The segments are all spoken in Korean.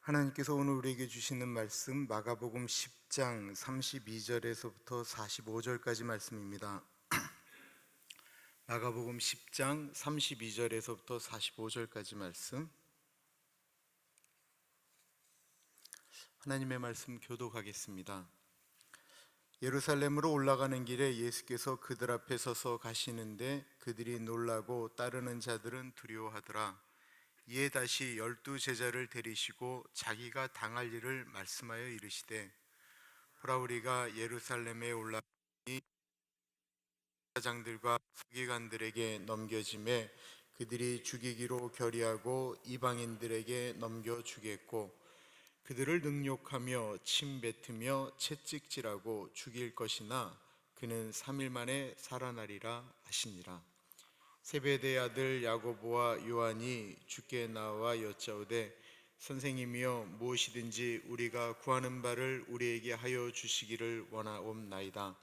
하나님께서 오늘 우리에게 주시는 말씀 마가복음 10장 32절에서부터 45절까지 말씀입니다. 마가복음 10장 32절에서부터 45절까지 말씀, 하나님의 말씀 교독하겠습니다. 예루살렘으로 올라가는 길에 예수께서 그들 앞에 서서 가시는데 그들이 놀라고 따르는 자들은 두려워하더라. 이에 다시 12 제자를 데리시고 자기가 당할 일을 말씀하여 이르시되, 보라, 우리가 예루살렘에 올라가니 사장들과 서기관들에게 넘겨짐에 그들이 죽이기로 결의하고 이방인들에게 넘겨주겠고 그들을 능욕하며 침뱉으며 채찍질하고 죽일 것이나 그는 3일 만에 살아나리라 하시니라. 세베대의 아들 야고보와 요한이 주께 나와 여짜오되, 선생님이여, 무엇이든지 우리가 구하는 바를 우리에게 하여 주시기를 원하옵나이다.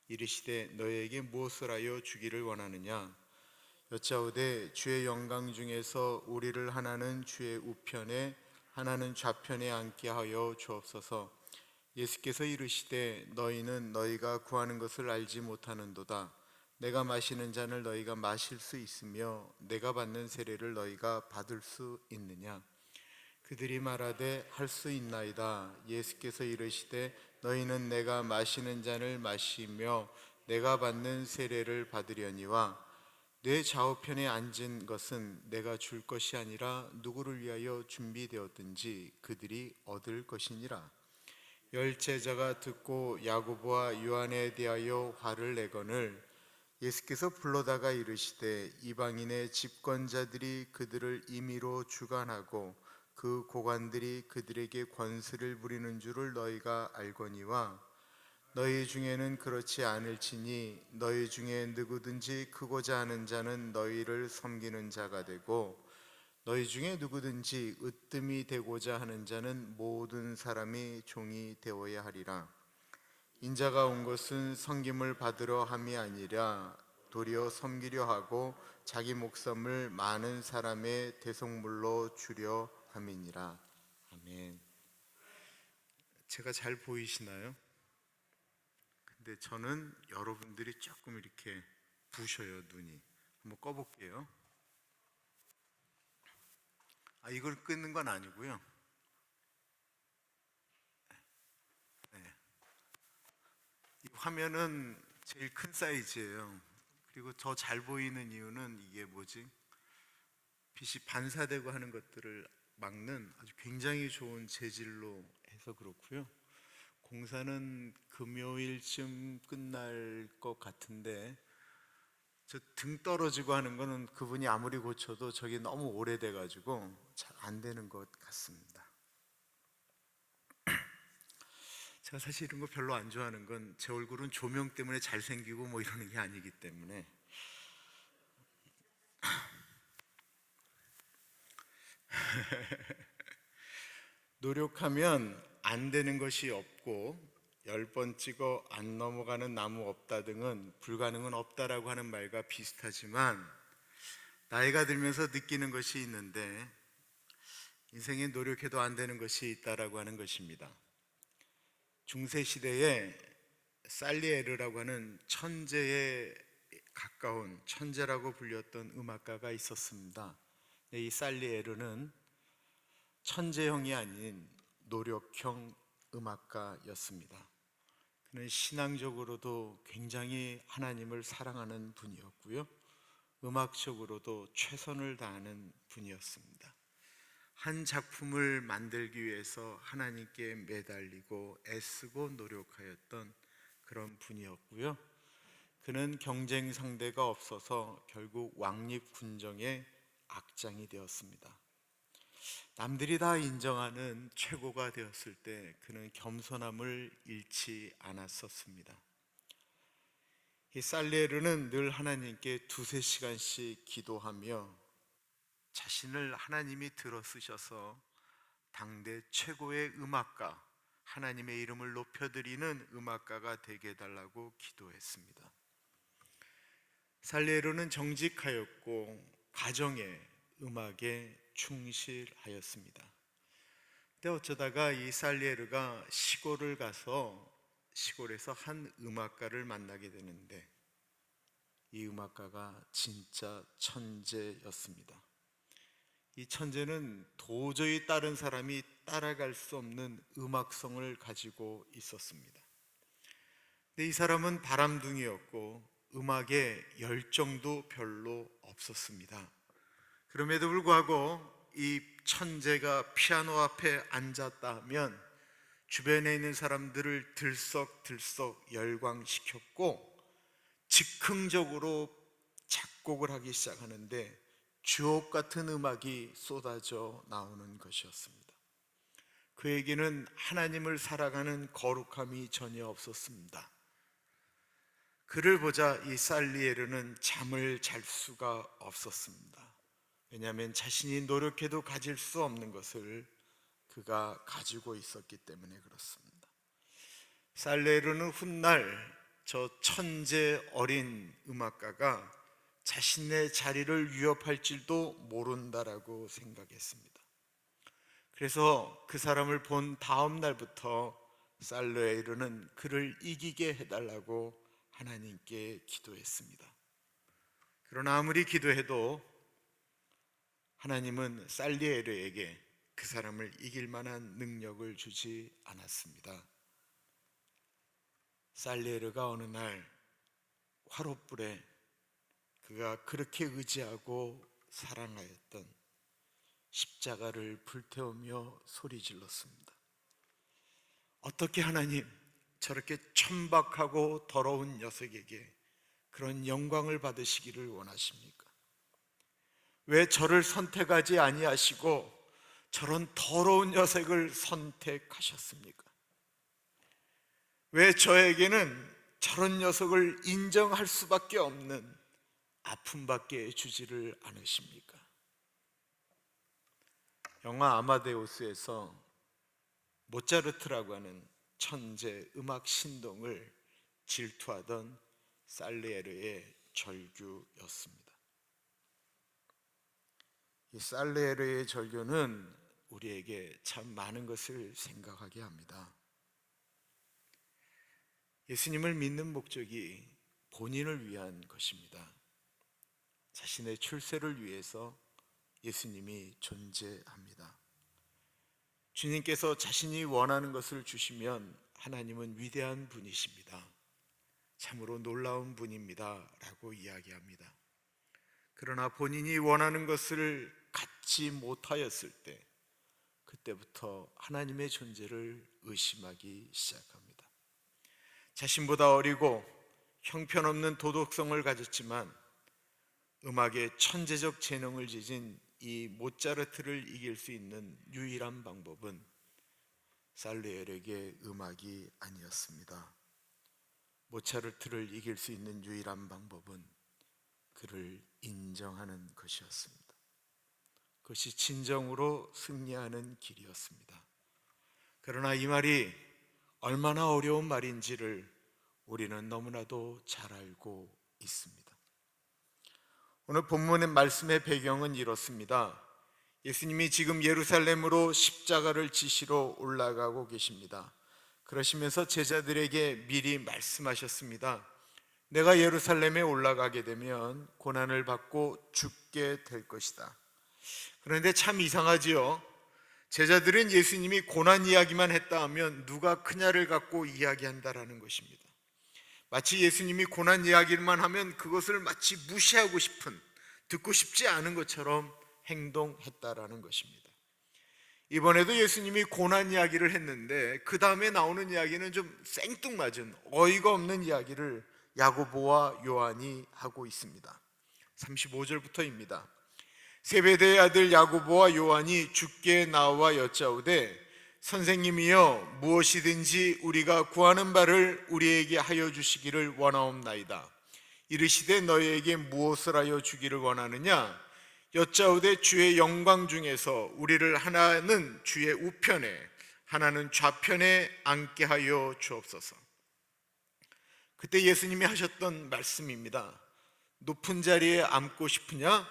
이르시되, 너희에게 무엇을 하여 주기를 원하느냐? 여짜오되, 주의 영광 중에서 우리를 하나는 주의 우편에 하나는 좌편에 앉게 하여 주옵소서. 예수께서 이르시되, 너희는 너희가 구하는 것을 알지 못하는도다. 내가 마시는 잔을 너희가 마실 수 있으며 내가 받는 세례를 너희가 받을 수 있느냐? 그들이 말하되, 할 수 있나이다. 예수께서 이르시되, 너희는 내가 마시는 잔을 마시며 내가 받는 세례를 받으려니와 내 좌우편에 앉은 것은 내가 줄 것이 아니라 누구를 위하여 준비되었든지 그들이 얻을 것이니라. 10 제자가 듣고 야고보와 요한에 대하여 화를 내거늘 예수께서 불러다가 이르시되, 이방인의 집권자들이 그들을 임의로 주관하고 그 고관들이 그들에게 권세를 부리는 줄을 너희가 알거니와 너희 중에는 그렇지 않을지니 너희 중에 누구든지 크고자 하는 자는 너희를 섬기는 자가 되고 너희 중에 누구든지 으뜸이 되고자 하는 자는 모든 사람이 종이 되어야 하리라. 인자가 온 것은 섬김을 받으러 함이 아니라 도리어 섬기려 하고 자기 목숨을 많은 사람의 대속물로 주려 함이니라. 아멘. 제가 잘 보이시나요? 근데 저는 여러분들이 조금 이렇게 부셔요, 눈이. 한번 꺼볼게요. 이걸 끊는 건 아니고요. 이 화면은 제일 큰 사이즈예요. 그리고 더 잘 보이는 이유는 이게 뭐지? 빛이 반사되고 하는 것들을 막는 아주 굉장히 좋은 재질로 해서 그렇고요. 공사는 금요일쯤 끝날 것 같은데, 저 등 떨어지고 하는 거는 그분이 아무리 고쳐도 저게 너무 오래돼 가지고 잘 안 되는 것 같습니다. 제가 사실 이런 거 별로 안 좋아하는 건 제 얼굴은 조명 때문에 잘생기고 뭐 이러는 게 아니기 때문에. 노력하면 안 되는 것이 없고 10번 찍어 안 넘어가는 나무 없다 등은 불가능은 없다라고 하는 말과 비슷하지만, 나이가 들면서 느끼는 것이 있는데 인생에 노력해도 안 되는 것이 있다라고 하는 것입니다. 중세시대에 살리에르라고 하는 천재에 가까운 천재라고 불렸던 음악가가 있었습니다. 이 살리에르는 천재형이 아닌 노력형 음악가였습니다. 그는 신앙적으로도 굉장히 하나님을 사랑하는 분이었고요, 음악적으로도 최선을 다하는 분이었습니다. 한 작품을 만들기 위해서 하나님께 매달리고 애쓰고 노력하였던 그런 분이었고요, 그는 경쟁 상대가 없어서 결국 왕립군정의 악장이 되었습니다. 남들이 다 인정하는 최고가 되었을 때 그는 겸손함을 잃지 않았었습니다. 이 살리에르는 늘 하나님께 2-3시간씩 기도하며 자신을 하나님이 들어 쓰셔서 당대 최고의 음악가, 하나님의 이름을 높여드리는 음악가가 되게 해달라고 기도했습니다. 살리에르는 정직하였고 가정에, 음악에 충실하였습니다. 그때 어쩌다가 이 살리에르가 시골을 가서 시골에서 한 음악가를 만나게 되는데, 이 음악가가 진짜 천재였습니다. 이 천재는 도저히 다른 사람이 따라갈 수 없는 음악성을 가지고 있었습니다. 근데 이 사람은 바람둥이였고 음악에 열정도 별로 없었습니다. 그럼에도 불구하고 이 천재가 피아노 앞에 앉았다 하면 주변에 있는 사람들을 들썩들썩 열광시켰고, 즉흥적으로 작곡을 하기 시작하는데 주옥 같은 음악이 쏟아져 나오는 것이었습니다. 그에게는 하나님을 살아가는 거룩함이 전혀 없었습니다. 그를 보자 이 살리에르는 잠을 잘 수가 없었습니다. 왜냐하면 자신이 노력해도 가질 수 없는 것을 그가 가지고 있었기 때문에 그렇습니다. 살리에르는 훗날 저 천재 어린 음악가가 자신의 자리를 위협할지도 모른다라고 생각했습니다. 그래서 그 사람을 본 다음 날부터 살리에르는 그를 이기게 해달라고 하나님께 기도했습니다. 그러나 아무리 기도해도 하나님은 살리에르에게 그 사람을 이길 만한 능력을 주지 않았습니다. 살리에르가 어느 날 화롯불에 그가 그렇게 의지하고 사랑하였던 십자가를 불태우며 소리질렀습니다. 어떻게 하나님, 저렇게 천박하고 더러운 녀석에게 그런 영광을 받으시기를 원하십니까? 왜 저를 선택하지 아니하시고 저런 더러운 녀석을 선택하셨습니까? 왜 저에게는 저런 녀석을 인정할 수밖에 없는 아픔밖에 주지를 않으십니까? 영화 아마데우스에서 모차르트라고 하는 천재 음악 신동을 질투하던 살리에르의 절규였습니다. 이 살리에르의 절규는 우리에게 참 많은 것을 생각하게 합니다. 예수님을 믿는 목적이 본인을 위한 것입니다. 자신의 출세를 위해서 예수님이 존재합니다. 주님께서 자신이 원하는 것을 주시면 하나님은 위대한 분이십니다. 참으로 놀라운 분입니다 라고 이야기합니다. 그러나 본인이 원하는 것을 갖지 못하였을 때, 그때부터 하나님의 존재를 의심하기 시작합니다. 자신보다 어리고 형편없는 도덕성을 가졌지만 음악의 천재적 재능을 지닌 이 모차르트를 이길 수 있는 유일한 방법은 살리에르에게 음악이 아니었습니다. 모차르트를 이길 수 있는 유일한 방법은 그를 인정하는 것이었습니다. 그것이 진정으로 승리하는 길이었습니다. 그러나 이 말이 얼마나 어려운 말인지를 우리는 너무나도 잘 알고 있습니다. 오늘 본문의 말씀의 배경은 이렇습니다. 예수님이 지금 예루살렘으로 십자가를 지시러 올라가고 계십니다. 그러시면서 제자들에게 미리 말씀하셨습니다. 내가 예루살렘에 올라가게 되면 고난을 받고 죽게 될 것이다. 그런데 참 이상하지요. 제자들은 예수님이 고난 이야기만 했다 하면 누가 크냐를 갖고 이야기한다라는 것입니다. 마치 예수님이 고난 이야기만 하면 그것을 마치 무시하고 싶은, 듣고 싶지 않은 것처럼 행동했다라는 것입니다. 이번에도 예수님이 고난 이야기를 했는데 그 다음에 나오는 이야기는 좀 생뚱맞은 어이가 없는 이야기를 야고보와 요한이 하고 있습니다. 35절부터입니다. 세베대의 아들 야고보와 요한이 주께 나와 여짜오되 선생님이여, 무엇이든지 우리가 구하는 바를 우리에게 하여 주시기를 원하옵나이다. 이르시되 너희에게 무엇을 하여 주기를 원하느냐? 여짜오되 주의 영광 중에서 우리를 하나는 주의 우편에 하나는 좌편에 앉게 하여 주옵소서. 그때 예수님이 하셨던 말씀입니다. 높은 자리에 앉고 싶으냐?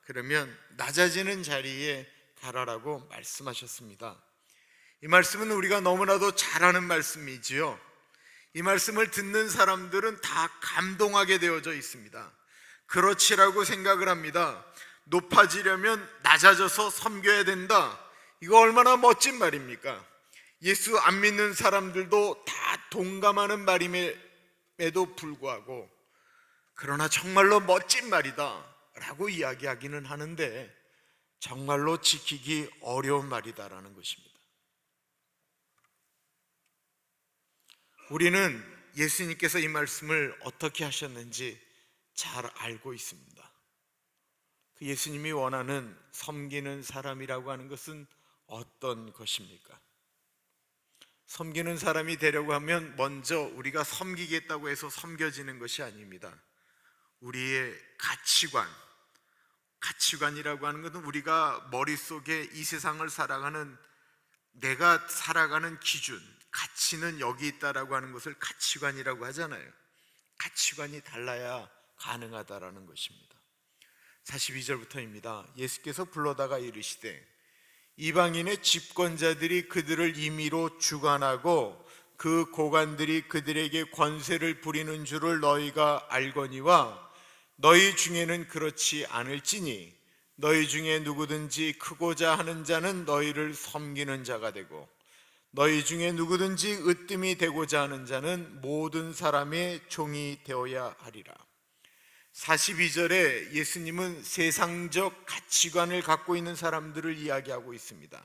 그러면 낮아지는 자리에 가라라고 말씀하셨습니다. 이 말씀은 우리가 너무나도 잘 아는 말씀이지요. 이 말씀을 듣는 사람들은 다 감동하게 되어져 있습니다. 그렇지라고 생각을 합니다. 높아지려면 낮아져서 섬겨야 된다. 이거 얼마나 멋진 말입니까? 예수 안 믿는 사람들도 다 동감하는 말임에도 불구하고, 그러나 정말로 멋진 말이다 라고 이야기하기는 하는데 정말로 지키기 어려운 말이다라는 것입니다. 우리는 예수님께서 이 말씀을 어떻게 하셨는지 잘 알고 있습니다. 그 예수님이 원하는 섬기는 사람이라고 하는 것은 어떤 것입니까? 섬기는 사람이 되려고 하면 먼저 우리가 섬기겠다고 해서 섬겨지는 것이 아닙니다. 우리의 가치관이라고 하는 것은 우리가 머릿속에 이 세상을 살아가는, 내가 살아가는 기준, 가치는 여기 있다라고 하는 것을 가치관이라고 하잖아요. 가치관이 달라야 가능하다라는 것입니다. 42절부터입니다. 예수께서 불러다가 이르시되 이방인의 집권자들이 그들을 임의로 주관하고 그 고관들이 그들에게 권세를 부리는 줄을 너희가 알거니와 너희 중에는 그렇지 않을지니 너희 중에 누구든지 크고자 하는 자는 너희를 섬기는 자가 되고 너희 중에 누구든지 으뜸이 되고자 하는 자는 모든 사람의 종이 되어야 하리라. 42절에 예수님은 세상적 가치관을 갖고 있는 사람들을 이야기하고 있습니다.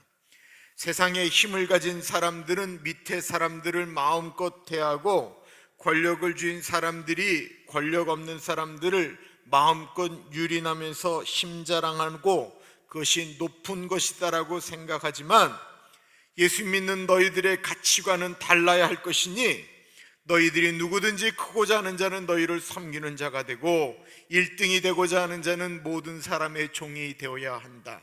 세상에 힘을 가진 사람들은 밑에 사람들을 마음껏 대하고, 권력을 쥔 사람들이 권력 없는 사람들을 마음껏 유린하면서 힘자랑하고 그것이 높은 것이다라고 생각하지만, 예수 믿는 너희들의 가치관은 달라야 할 것이니 너희들이 누구든지 크고자 하는 자는 너희를 섬기는 자가 되고 1등이 되고자 하는 자는 모든 사람의 종이 되어야 한다.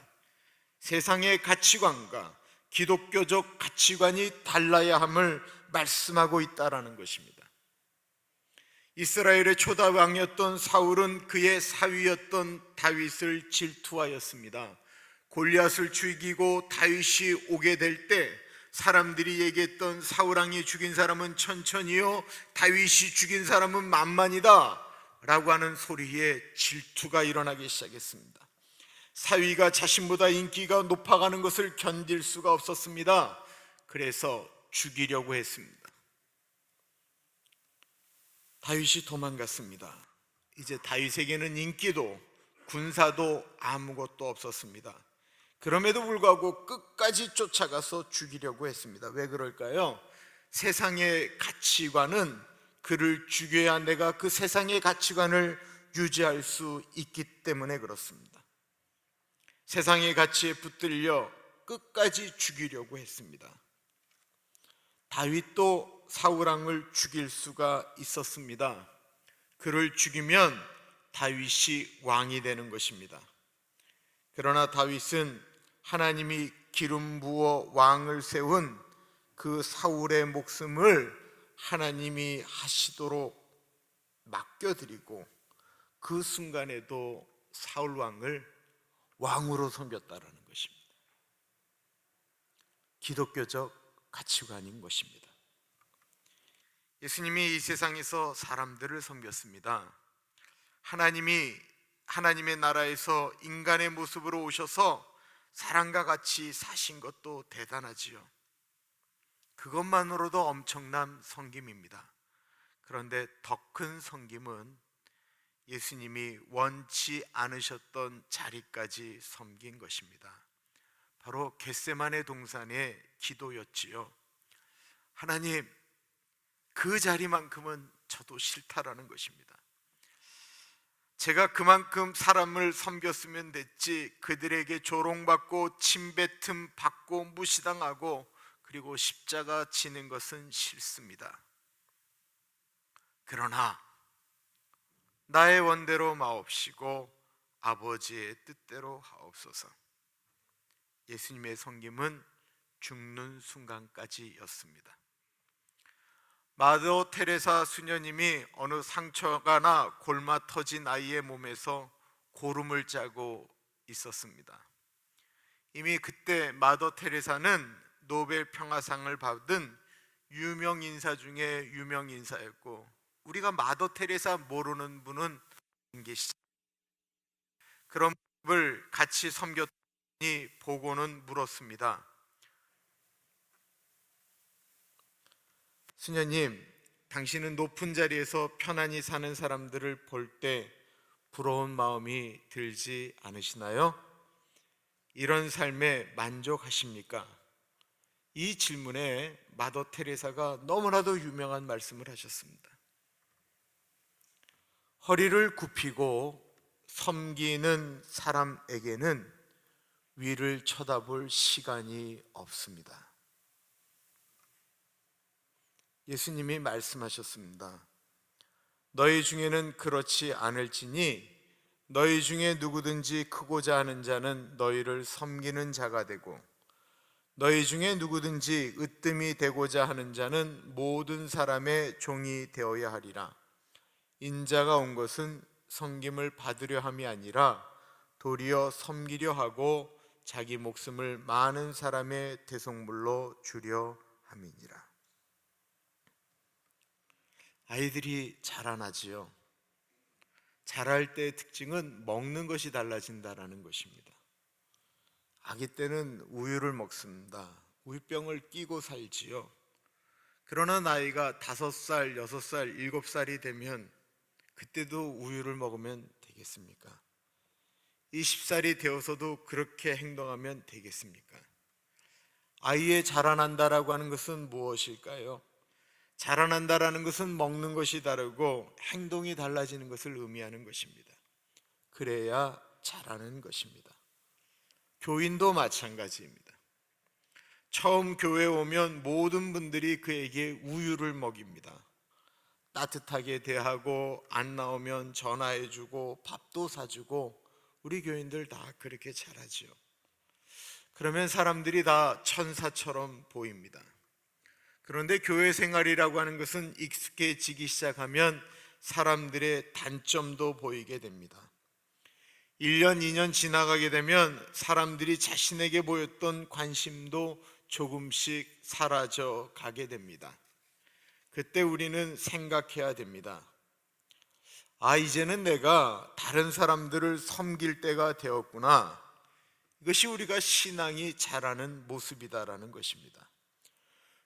세상의 가치관과 기독교적 가치관이 달라야 함을 말씀하고 있다라는 것입니다. 이스라엘의 초다왕이었던 사울은 그의 사위였던 다윗을 질투하였습니다. 골리앗을 죽이고 다윗이 오게 될 때 사람들이 얘기했던 사울왕이 죽인 사람은 천천히요, 다윗이 죽인 사람은 만만이다 라고 하는 소리에 질투가 일어나기 시작했습니다. 사위가 자신보다 인기가 높아가는 것을 견딜 수가 없었습니다. 그래서 죽이려고 했습니다. 다윗이 도망갔습니다. 이제 다윗에게는 인기도 군사도 아무것도 없었습니다. 그럼에도 불구하고 끝까지 쫓아가서 죽이려고 했습니다. 왜 그럴까요? 세상의 가치관은 그를 죽여야 내가 그 세상의 가치관을 유지할 수 있기 때문에 그렇습니다. 세상의 가치에 붙들려 끝까지 죽이려고 했습니다. 다윗도 사울왕을 죽일 수가 있었습니다. 그를 죽이면 다윗이 왕이 되는 것입니다. 그러나 다윗은 하나님이 기름 부어 왕을 세운 그 사울의 목숨을 하나님이 하시도록 맡겨드리고 그 순간에도 사울 왕을 왕으로 섬겼다라는 것입니다. 기독교적 가치관인 것입니다. 예수님이 이 세상에서 사람들을 섬겼습니다. 하나님이 하나님의 나라에서 인간의 모습으로 오셔서 사람과 같이 사신 것도 대단하지요. 그것만으로도 엄청난 섬김입니다. 그런데 더 큰 섬김은 예수님이 원치 않으셨던 자리까지 섬긴 것입니다. 바로 겟세마네 동산의 기도였지요. 하나님, 그 자리만큼은 저도 싫다라는 것입니다. 제가 그만큼 사람을 섬겼으면 됐지 그들에게 조롱받고 침뱉음 받고 무시당하고 그리고 십자가 지는 것은 싫습니다. 그러나 나의 원대로 마옵시고 아버지의 뜻대로 하옵소서. 예수님의 섬김은 죽는 순간까지였습니다. 마더 테레사 수녀님이 어느 상처가 나 골마 터진 아이의 몸에서 고름을 짜고 있었습니다. 이미 그때 마더 테레사는 노벨 평화상을 받은 유명 인사 중에 유명 인사였고, 우리가 마더 테레사 모르는 분은 안 계시죠. 그런 분을 같이 섬겼더니 보고는 물었습니다. 수녀님, 당신은 높은 자리에서 편안히 사는 사람들을 볼 때 부러운 마음이 들지 않으시나요? 이런 삶에 만족하십니까? 이 질문에 마더 테레사가 너무나도 유명한 말씀을 하셨습니다. 허리를 굽히고 섬기는 사람에게는 위를 쳐다볼 시간이 없습니다. 예수님이 말씀하셨습니다. 너희 중에는 그렇지 않을지니 너희 중에 누구든지 크고자 하는 자는 너희를 섬기는 자가 되고, 너희 중에 누구든지 으뜸이 되고자 하는 자는 모든 사람의 종이 되어야 하리라. 인자가 온 것은 섬김을 받으려 함이 아니라 도리어 섬기려 하고 자기 목숨을 많은 사람의 대속물로 주려 함이니라. 아이들이 자라나지요. 자랄 때의 특징은 먹는 것이 달라진다라는 것입니다. 아기 때는 우유를 먹습니다. 우유병을 끼고 살지요. 그러나 나이가 5살, 6살, 7살이 되면 그때도 우유를 먹으면 되겠습니까? 20살이 되어서도 그렇게 행동하면 되겠습니까? 아이의 자라난다라고 하는 것은 무엇일까요? 자라난다라는 것은 먹는 것이 다르고 행동이 달라지는 것을 의미하는 것입니다. 그래야 자라는 것입니다. 교인도 마찬가지입니다. 처음 교회에 오면 모든 분들이 그에게 우유를 먹입니다. 따뜻하게 대하고 안 나오면 전화해주고 밥도 사주고, 우리 교인들 다 그렇게 잘하지요. 그러면 사람들이 다 천사처럼 보입니다. 그런데 교회 생활이라고 하는 것은 익숙해지기 시작하면 사람들의 단점도 보이게 됩니다. 1년, 2년 지나가게 되면 사람들이 자신에게 보였던 관심도 조금씩 사라져 가게 됩니다. 그때 우리는 생각해야 됩니다. 이제는 내가 다른 사람들을 섬길 때가 되었구나. 이것이 우리가 신앙이 자라는 모습이다라는 것입니다.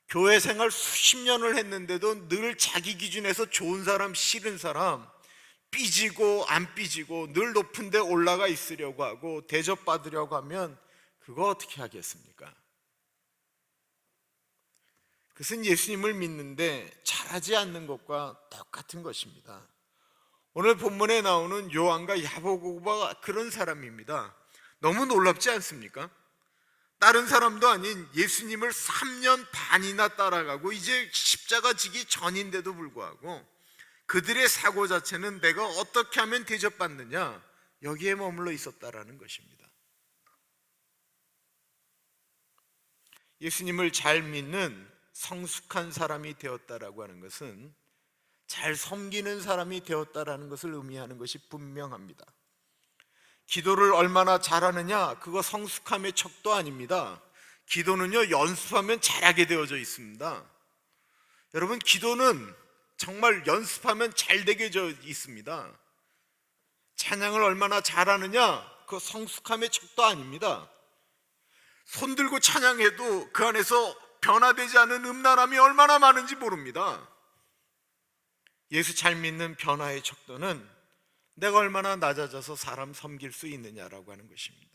교회 생활 수십 년을 했는데도 늘 자기 기준에서 좋은 사람, 싫은 사람, 삐지고 안 삐지고 늘 높은 데 올라가 있으려고 하고 대접받으려고 하면 그거 어떻게 하겠습니까? 그것은 예수님을 믿는데 잘하지 않는 것과 똑같은 것입니다. 오늘 본문에 나오는 요한과 야고보가 그런 사람입니다. 너무 놀랍지 않습니까? 다른 사람도 아닌 예수님을 3년 반이나 따라가고 이제 십자가 지기 전인데도 불구하고 그들의 사고 자체는 내가 어떻게 하면 대접받느냐, 여기에 머물러 있었다라는 것입니다. 예수님을 잘 믿는 성숙한 사람이 되었다라고 하는 것은 잘 섬기는 사람이 되었다라는 것을 의미하는 것이 분명합니다. 기도를 얼마나 잘하느냐, 그거 성숙함의 척도 아닙니다. 기도는요, 연습하면 잘하게 되어져 있습니다. 여러분, 기도는 정말 연습하면 잘 되게 되어 있습니다. 찬양을 얼마나 잘하느냐, 그거 성숙함의 척도 아닙니다. 손 들고 찬양해도 그 안에서 변화되지 않은 음란함이 얼마나 많은지 모릅니다. 예수 잘 믿는 변화의 척도는 내가 얼마나 낮아져서 사람 섬길 수 있느냐라고 하는 것입니다.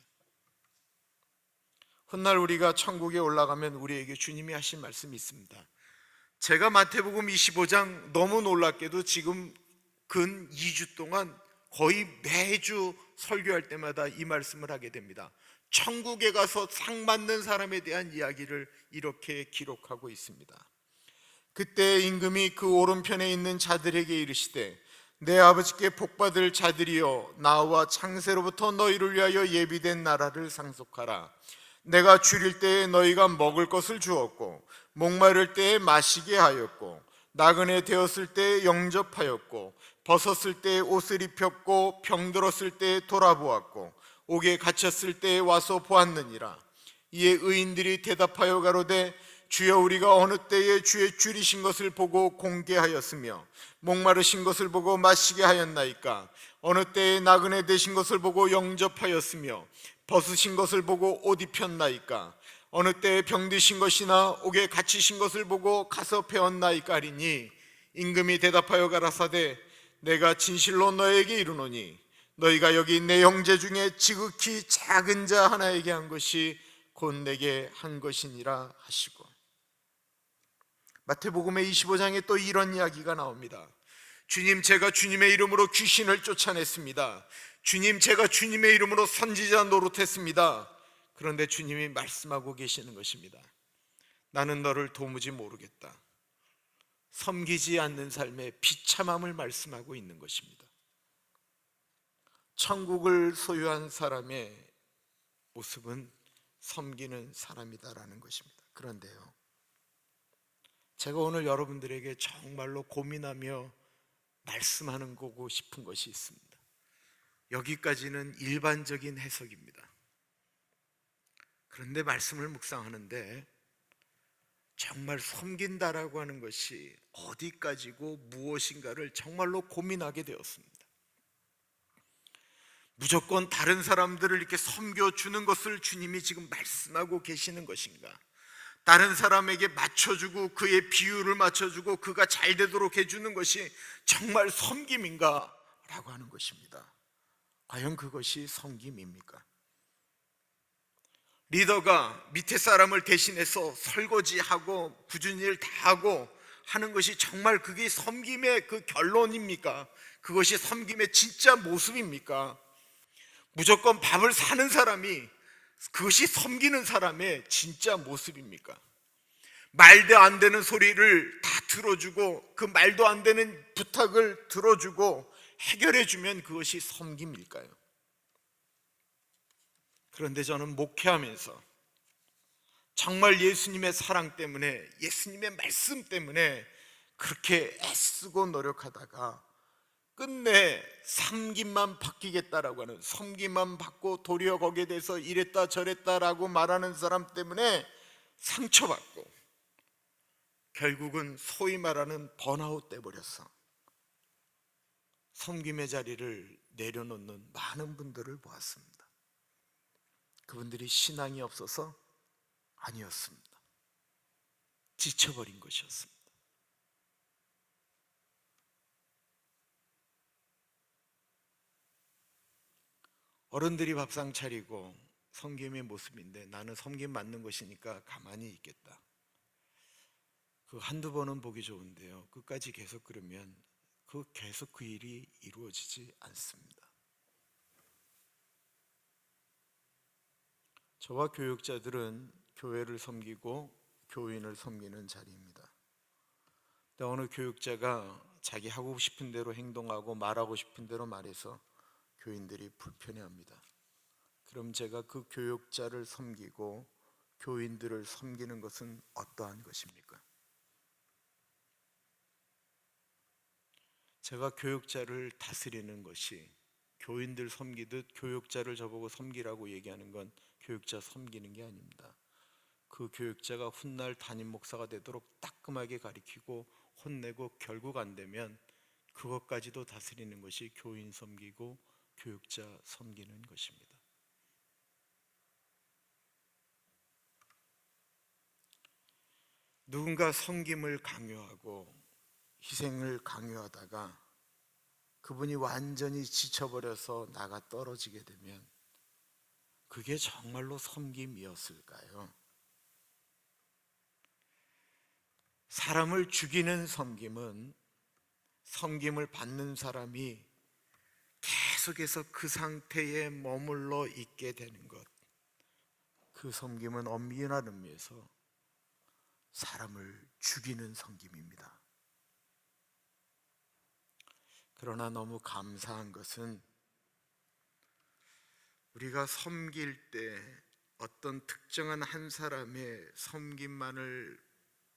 훗날 우리가 천국에 올라가면 우리에게 주님이 하신 말씀이 있습니다. 제가 마태복음 25장 너무 놀랍게도 지금 근 2주 동안 거의 매주 설교할 때마다 이 말씀을 하게 됩니다. 천국에 가서 상 받는 사람에 대한 이야기를 이렇게 기록하고 있습니다. 그때 임금이 그 오른편에 있는 자들에게 이르시되, 내 아버지께 복받을 자들이여, 나와 창세로부터 너희를 위하여 예비된 나라를 상속하라. 내가 줄일 때에 너희가 먹을 것을 주었고, 목마를 때에 마시게 하였고, 나그네 되었을 때에 영접하였고, 벗었을 때에 옷을 입혔고, 병들었을 때에 돌아보았고, 옥에 갇혔을 때에 와서 보았느니라. 이에 의인들이 대답하여 가로되 주여 우리가 어느 때에 주의 줄이신 것을 보고 공개하였으며 목마르신 것을 보고 마시게 하였나이까? 어느 때에 나그네 되신 것을 보고 영접하였으며 벗으신 것을 보고 옷 입혔나이까? 어느 때에 병드신 것이나 옥에 갇히신 것을 보고 가서 배웠나이까 하리니 임금이 대답하여 가라사대 내가 진실로 너에게 이르노니 너희가 여기 내 형제 중에 지극히 작은 자 하나에게 한 것이 곧 내게 한 것이니라 하시고, 마태복음의 25장에 또 이런 이야기가 나옵니다. 주님, 제가 주님의 이름으로 귀신을 쫓아냈습니다. 주님, 제가 주님의 이름으로 선지자 노릇했습니다. 그런데 주님이 말씀하고 계시는 것입니다. 나는 너를 도무지 모르겠다. 섬기지 않는 삶의 비참함을 말씀하고 있는 것입니다. 천국을 소유한 사람의 모습은 섬기는 사람이다라는 것입니다. 그런데요, 제가 오늘 여러분들에게 정말로 고민하며 말씀하는 거고 싶은 것이 있습니다. 여기까지는 일반적인 해석입니다. 그런데 말씀을 묵상하는데 정말 섬긴다라고 하는 것이 어디까지고 무엇인가를 정말로 고민하게 되었습니다. 무조건 다른 사람들을 이렇게 섬겨주는 것을 주님이 지금 말씀하고 계시는 것인가? 다른 사람에게 맞춰주고 그의 비율을 맞춰주고 그가 잘 되도록 해주는 것이 정말 섬김인가? 라고 하는 것입니다. 과연 그것이 섬김입니까? 리더가 밑에 사람을 대신해서 설거지하고 굳은 일 다 하고 하는 것이 정말 그게 섬김의 그 결론입니까? 그것이 섬김의 진짜 모습입니까? 무조건 밥을 사는 사람이 그것이 섬기는 사람의 진짜 모습입니까? 말도 안 되는 소리를 다 들어주고 그 말도 안 되는 부탁을 들어주고 해결해주면 그것이 섬김일까요? 그런데 저는 목회하면서 정말 예수님의 사랑 때문에, 예수님의 말씀 때문에 그렇게 애쓰고 노력하다가 끝내 섬김만 바뀌겠다라고 하는, 섬김만 받고 도리어 거기에 대해서 이랬다 저랬다라고 말하는 사람 때문에 상처받고 결국은 소위 말하는 번아웃 돼버렸어. 섬김의 자리를 내려놓는 많은 분들을 보았습니다. 그분들이 신앙이 없어서 아니었습니다. 지쳐버린 것이었습니다. 어른들이 밥상 차리고 섬김의 모습인데 나는 섬김 맞는 것이니까 가만히 있겠다. 그 한두 번은 보기 좋은데요, 끝까지 계속 그러면 계속 그 일이 이루어지지 않습니다. 저와 교육자들은 교회를 섬기고 교인을 섬기는 자리입니다. 근데 어느 교육자가 자기 하고 싶은 대로 행동하고 말하고 싶은 대로 말해서 교인들이 불편해합니다. 그럼 제가 그 교육자를 섬기고 교인들을 섬기는 것은 어떠한 것입니까? 제가 교육자를 다스리는 것이 교인들 섬기듯 교육자를 저보고 섬기라고 얘기하는 건 교육자 섬기는 게 아닙니다. 그 교육자가 훗날 담임 목사가 되도록 따끔하게 가르치고 혼내고 결국 안 되면 그것까지도 다스리는 것이 교인 섬기고 교육자 섬기는 것입니다. 누군가 섬김을 강요하고 희생을 강요하다가 그분이 완전히 지쳐버려서 나가 떨어지게 되면 그게 정말로 섬김이었을까요? 사람을 죽이는 섬김은 섬김을 받는 사람이 계속해서 그 상태에 머물러 있게 되는 것, 그 섬김은 엄밀한 의미에서 사람을 죽이는 섬김입니다. 그러나 너무 감사한 것은 우리가 섬길 때 어떤 특정한 한 사람의 섬김만을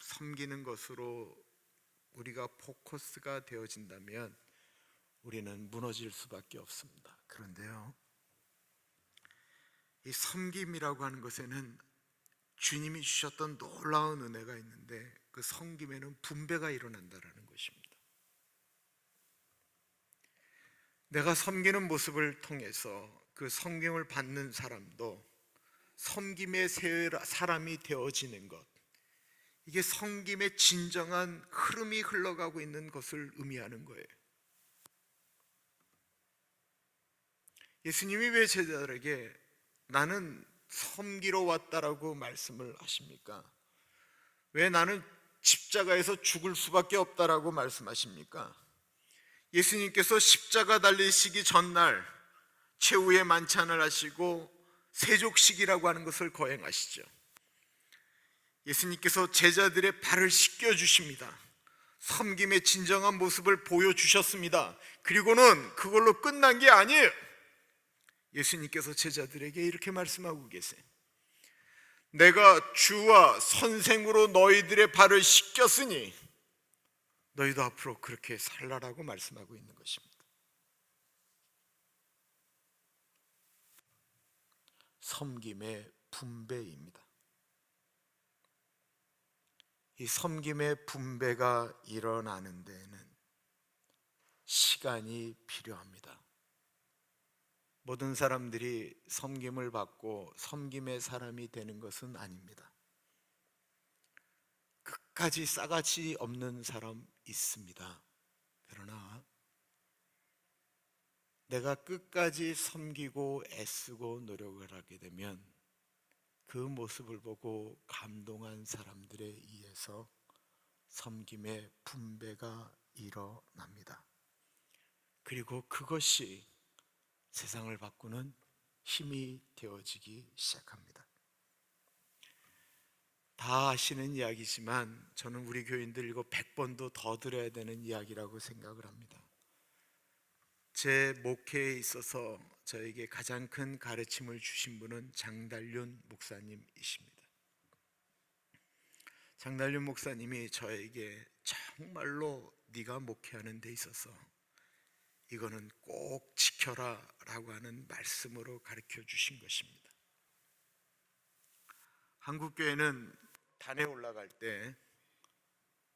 섬기는 것으로 우리가 포커스가 되어진다면 우리는 무너질 수밖에 없습니다. 그런데요, 이 섬김이라고 하는 것에는 주님이 주셨던 놀라운 은혜가 있는데 그 섬김에는 분배가 일어난다라는 것입니다. 내가 섬기는 모습을 통해서 그 섬김을 받는 사람도 섬김의 사람이 되어지는 것, 이게 섬김의 진정한 흐름이 흘러가고 있는 것을 의미하는 거예요. 예수님이 왜 제자들에게 나는 섬기러 왔다라고 말씀을 하십니까? 왜 나는 십자가에서 죽을 수밖에 없다라고 말씀하십니까? 예수님께서 십자가 달리시기 전날 최후의 만찬을 하시고 세족식이라고 하는 것을 거행하시죠. 예수님께서 제자들의 발을 씻겨주십니다. 섬김의 진정한 모습을 보여주셨습니다. 그리고는 그걸로 끝난 게 아니에요. 예수님께서 제자들에게 이렇게 말씀하고 계세요. 내가 주와 선생으로 너희들의 발을 씻겼으니 너희도 앞으로 그렇게 살라라고 말씀하고 있는 것입니다. 섬김의 분배입니다. 이 섬김의 분배가 일어나는 데에는 시간이 필요합니다. 모든 사람들이 섬김을 받고 섬김의 사람이 되는 것은 아닙니다. 끝까지 싸가지 없는 사람 있습니다. 그러나 내가 끝까지 섬기고 애쓰고 노력을 하게 되면 그 모습을 보고 감동한 사람들에 의해서 섬김의 분배가 일어납니다. 그리고 그것이 세상을 바꾸는 힘이 되어지기 시작합니다. 다 아시는 이야기지만 저는 우리 교인들 이거 100번도 더 들어야 되는 이야기라고 생각을 합니다. 제 목회에 있어서 저에게 가장 큰 가르침을 주신 분은 장달륜 목사님이십니다. 장달륜 목사님이 저에게 정말로 네가 목회하는 데 있어서 이거는 꼭 지켜라 라고 하는 말씀으로 가르쳐 주신 것입니다. 한국교회는 단에 올라갈 때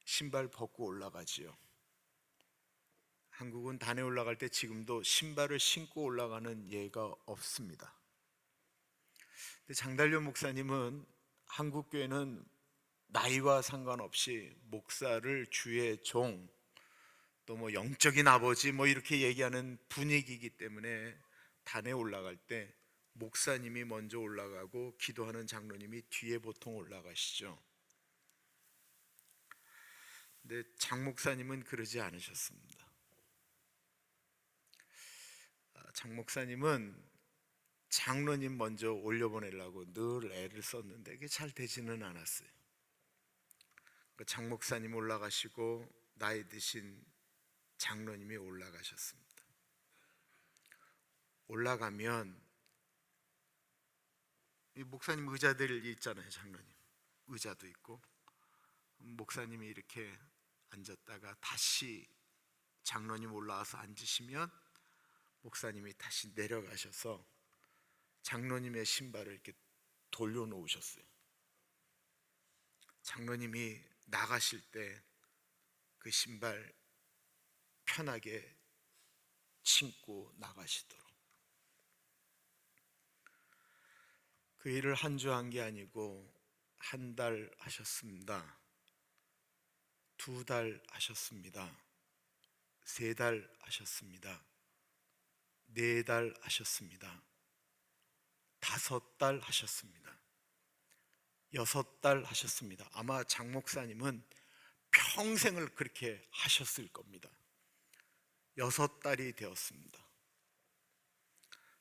신발 벗고 올라가지요. 한국은 단에 올라갈 때 지금도 신발을 신고 올라가는 예가 없습니다. 근데 장달륜 목사님은 한국교회는 나이와 상관없이 목사를 주의 종, 또 뭐 영적인 아버지 뭐 이렇게 얘기하는 분위기이기 때문에 단에 올라갈 때 목사님이 먼저 올라가고 기도하는 장로님이 뒤에 보통 올라가시죠. 근데 장 목사님은 그러지 않으셨습니다. 장 목사님은 장로님 먼저 올려보내려고 늘 애를 썼는데 그게 잘 되지는 않았어요. 장 목사님 올라가시고 나이 드신 장로님이 올라가셨습니다. 올라가면 이 목사님 의자들 있잖아요. 장로님 의자도 있고 목사님이 이렇게 앉았다가 다시 장로님 올라와서 앉으시면 목사님이 다시 내려가셔서 장로님의 신발을 이렇게 돌려놓으셨어요. 장로님이 나가실 때 그 신발 편하게 신고 나가시도록. 그 일을 한 주 한 게 아니고 한 달 하셨습니다. 2달 하셨습니다. 3달 하셨습니다. 4달 하셨습니다. 5달 하셨습니다. 6달 하셨습니다. 아마 장 목사님은 평생을 그렇게 하셨을 겁니다. 6달이 되었습니다.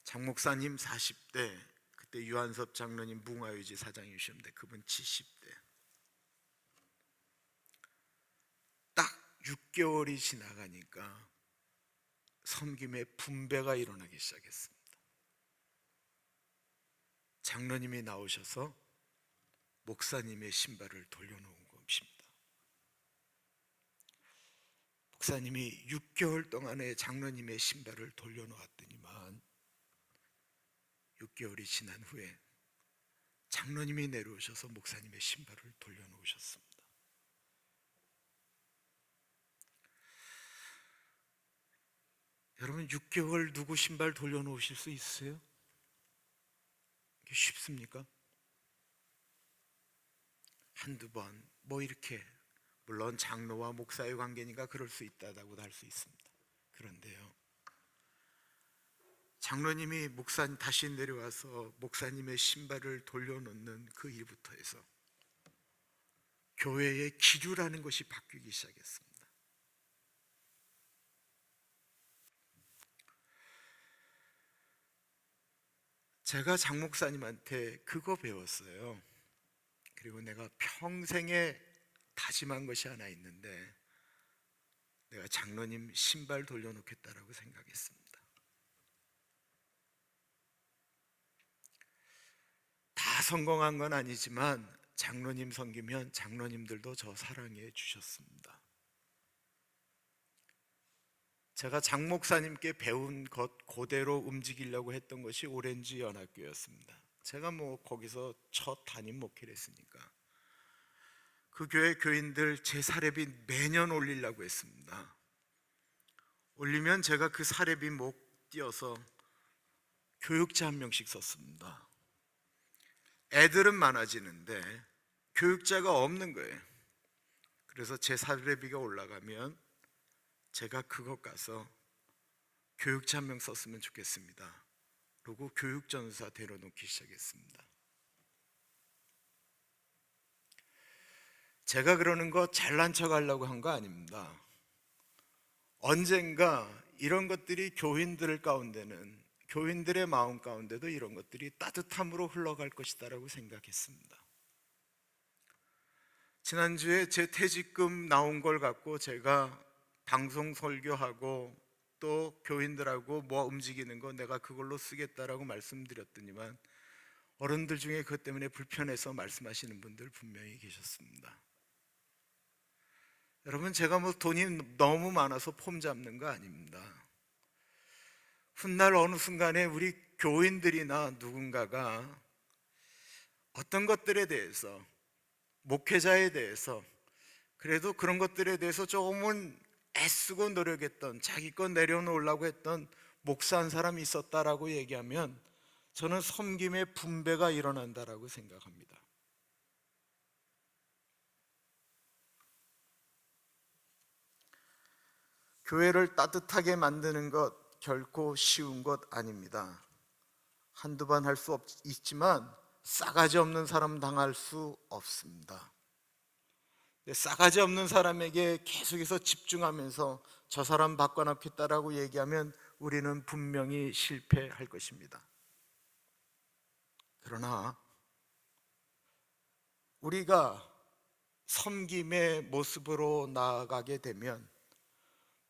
장 목사님 40대, 그때 유한섭 장로님 뭉화유지 사장이셨는데 그분 70대. 딱 6개월이 지나가니까 섬김의 분배가 일어나기 시작했습니다. 장로님이 나오셔서 목사님의 신발을 돌려놓은 것입니다. 목사님이 6개월 동안에 장로님의 신발을 돌려놓았더니만 6개월이 지난 후에 장로님이 내려오셔서 목사님의 신발을 돌려놓으셨습니다. 여러분, 6개월 누구 신발 돌려놓으실 수 있어요? 이게 쉽습니까? 한두 번 뭐 이렇게, 물론 장로와 목사의 관계니까 그럴 수 있다고도 할 수 있습니다. 그런데요, 장로님이 목사님 다시 내려와서 목사님의 신발을 돌려놓는 그 일부터 해서 교회의 기류라는 것이 바뀌기 시작했습니다. 제가 장 목사님한테 그거 배웠어요. 그리고 내가 평생에 다짐한 것이 하나 있는데, 내가 장로님 신발 돌려놓겠다라고 생각했습니다. 다 성공한 건 아니지만 장로님 섬기면 장로님들도 저 사랑해 주셨습니다. 제가 장 목사님께 배운 것 그대로 움직이려고 했던 것이 오렌지 연합교회였습니다. 제가 거기서 첫 담임 목회를 했으니까 그 교회 교인들 제 사례비 매년 올리려고 했습니다. 올리면 제가 그 사례비 목 띄어서 교육자 한 명씩 썼습니다. 애들은 많아지는데 교육자가 없는 거예요. 그래서 제 사례비가 올라가면 제가 그것 가서 교육자 한 명 썼으면 좋겠습니다. 그리고 교육전사 데려놓기 시작했습니다. 제가 그러는 거 잘난 척 하려고 한 거 아닙니다. 언젠가 이런 것들이 교인들 가운데는, 교인들의 마음 가운데도 이런 것들이 따뜻함으로 흘러갈 것이다라고 생각했습니다. 지난주에 제 퇴직금 나온 걸 갖고 제가 방송 설교하고 또 교인들하고 움직이는 거 내가 그걸로 쓰겠다라고 말씀드렸더니만 어른들 중에 그것 때문에 불편해서 말씀하시는 분들 분명히 계셨습니다. 여러분, 제가 돈이 너무 많아서 폼 잡는 거 아닙니다. 훗날 어느 순간에 우리 교인들이나 누군가가 어떤 것들에 대해서, 목회자에 대해서, 그래도 그런 것들에 대해서 조금은 애쓰고 노력했던, 자기 것 내려놓으려고 했던 목사 한 사람이 있었다라고 얘기하면 저는 섬김의 분배가 일어난다라고 생각합니다. 교회를 따뜻하게 만드는 것 결코 쉬운 것 아닙니다. 한두 번 할 수 있지만 싸가지 없는 사람 당할 수 없습니다. 싸가지 없는 사람에게 계속해서 집중하면서 저 사람 바꿔놓겠다라고 얘기하면 우리는 분명히 실패할 것입니다. 그러나 우리가 섬김의 모습으로 나아가게 되면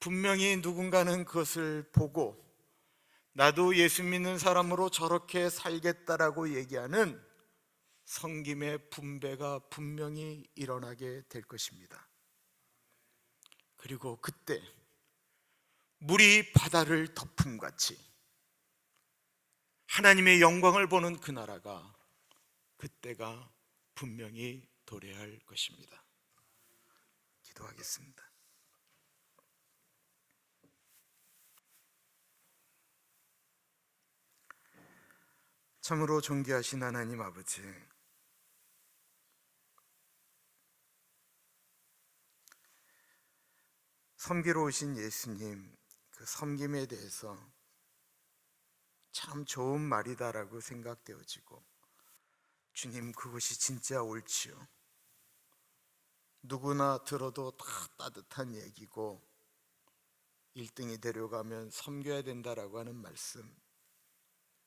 분명히 누군가는 그것을 보고 나도 예수 믿는 사람으로 저렇게 살겠다라고 얘기하는 섬김의 분배가 분명히 일어나게 될 것입니다. 그리고 그때 물이 바다를 덮음같이 하나님의 영광을 보는 그 나라가, 그때가 분명히 도래할 것입니다. 기도하겠습니다. 참으로 존귀하신 하나님 아버지, 섬기러 오신 예수님, 그 섬김에 대해서 참 좋은 말이다라고 생각되어지고, 주님, 그것이 진짜 옳지요. 누구나 들어도 다 따뜻한 얘기고 1등이 데려가면 섬겨야 된다라고 하는 말씀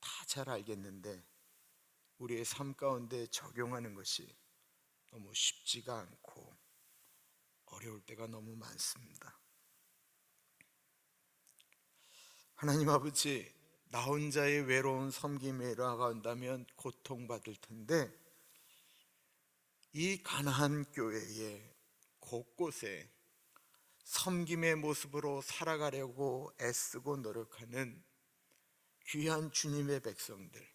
다 잘 알겠는데 우리의 삶 가운데 적용하는 것이 너무 쉽지가 않고 어려울 때가 너무 많습니다. 하나님 아버지, 나 혼자의 외로운 섬김에 나아간다면 고통받을 텐데 이 가나안 교회에 곳곳에 섬김의 모습으로 살아가려고 애쓰고 노력하는 귀한 주님의 백성들,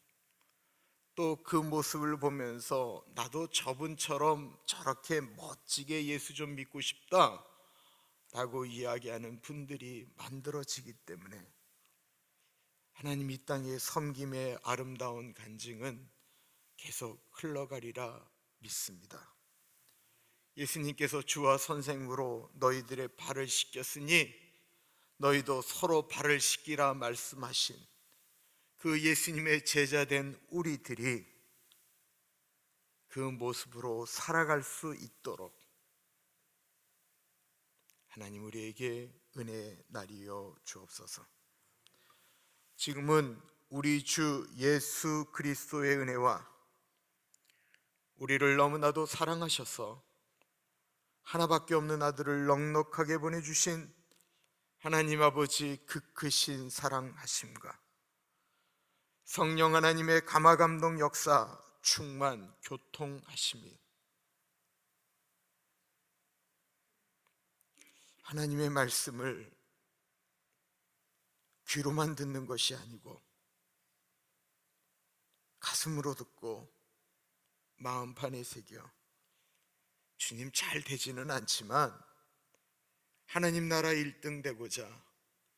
또 그 모습을 보면서 나도 저분처럼 저렇게 멋지게 예수 좀 믿고 싶다 라고 이야기하는 분들이 만들어지기 때문에 하나님 이 땅의 섬김의 아름다운 간증은 계속 흘러가리라 믿습니다. 예수님께서 주와 선생으로 너희들의 발을 씻겼으니 너희도 서로 발을 씻기라 말씀하신 그 예수님의 제자된 우리들이 그 모습으로 살아갈 수 있도록 하나님 우리에게 은혜의 날이여 주옵소서. 지금은 우리 주 예수 그리스도의 은혜와 우리를 너무나도 사랑하셔서 하나밖에 없는 아들을 넉넉하게 보내주신 하나님 아버지 그 크신 사랑하심과 성령 하나님의 감화감동 역사 충만 교통하심이 하나님의 말씀을 귀로만 듣는 것이 아니고 가슴으로 듣고 마음판에 새겨 주님 잘 되지는 않지만 하나님 나라 1등 되고자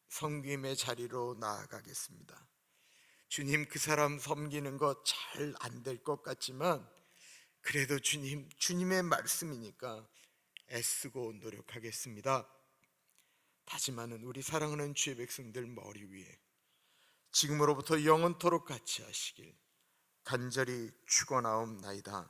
섬김의 자리로 나아가겠습니다. 주님 그 사람 섬기는 거 잘 안 될 것 같지만 그래도 주님의 말씀이니까 애쓰고 노력하겠습니다. 다짐하는 우리 사랑하는 주의 백성들 머리 위에 지금으로부터 영원토록 같이 하시길 간절히 축원하옵나이다.